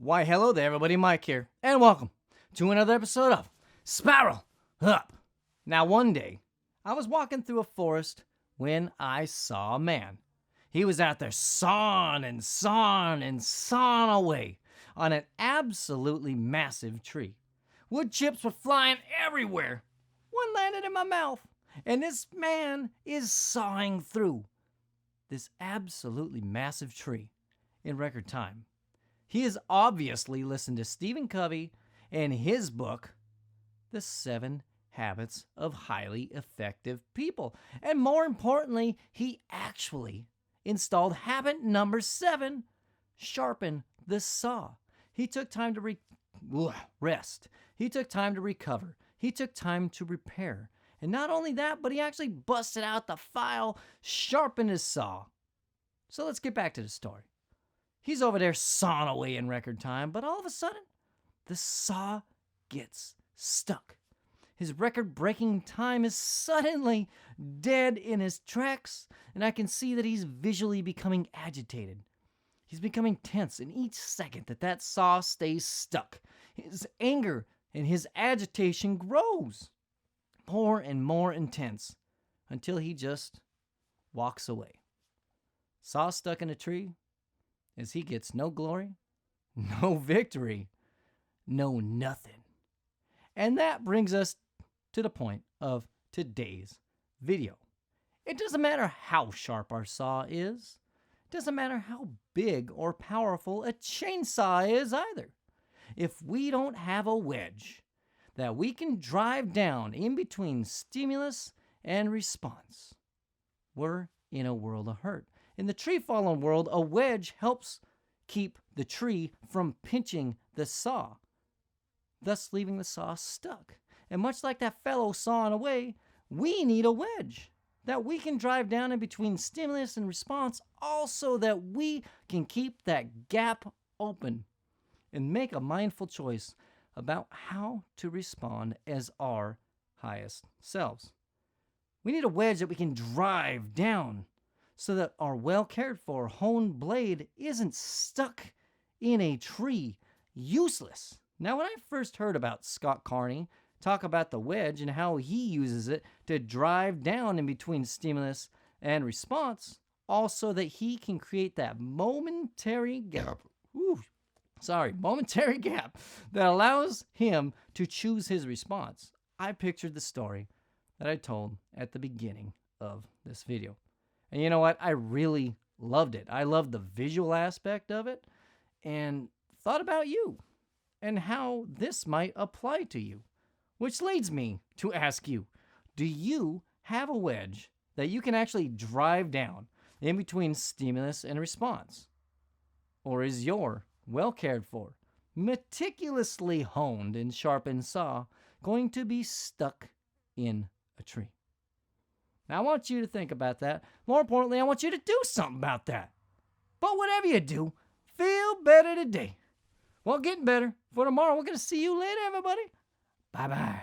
Why, hello there, everybody. Mike here, and welcome to another episode of Spiral Up. Now, one day, I was walking through a forest when I saw a man. He was out there sawing and sawing and sawing away on an absolutely massive tree. Wood chips were flying everywhere. One landed in my mouth, and this man is sawing through this absolutely massive tree in record time. He has obviously listened to Stephen Covey and his book, The 7 Habits of Highly Effective People. And more importantly, he actually installed habit number 7, sharpen the saw. He took time to rest. He took time to recover. He took time to repair. And not only that, but he actually busted out the file, sharpened his saw. So let's get back to the story. He's over there sawing away in record time, but all of a sudden, the saw gets stuck. His record-breaking time is suddenly dead in his tracks, and I can see that he's visually becoming agitated. He's becoming tense in each second that saw stays stuck. His anger and his agitation grows more and more intense until he just walks away. Saw stuck in a tree as he gets no glory, no victory, no nothing. And that brings us to the point of today's video. It doesn't matter how sharp our saw is. It doesn't matter how big or powerful a chainsaw is either. If we don't have a wedge that we can drive down in between stimulus and response, we're in a world of hurt. In the tree fallen world, a wedge helps keep the tree from pinching the saw, thus leaving the saw stuck. And much like that fellow sawing away, we need a wedge that we can drive down in between stimulus and response, also that we can keep that gap open and make a mindful choice about how to respond as our highest selves. We need a wedge that we can drive down so that our well-cared-for honed blade isn't stuck in a tree, useless. Now, when I first heard about Scott Carney talk about the wedge and how he uses it to drive down in between stimulus and response, also that he can create that momentary gap that allows him to choose his response, I pictured the story that I told at the beginning of this video. And you know what? I really loved it. I loved the visual aspect of it and thought about you and how this might apply to you. Which leads me to ask you, do you have a wedge that you can actually drive down in between stimulus and response? Or is your well-cared-for, meticulously honed and sharpened saw going to be stuck in a tree? Now, I want you to think about that. More importantly, I want you to do something about that. But whatever you do, feel better today. Well, getting better. For tomorrow, we're going to see you later, everybody. Bye-bye.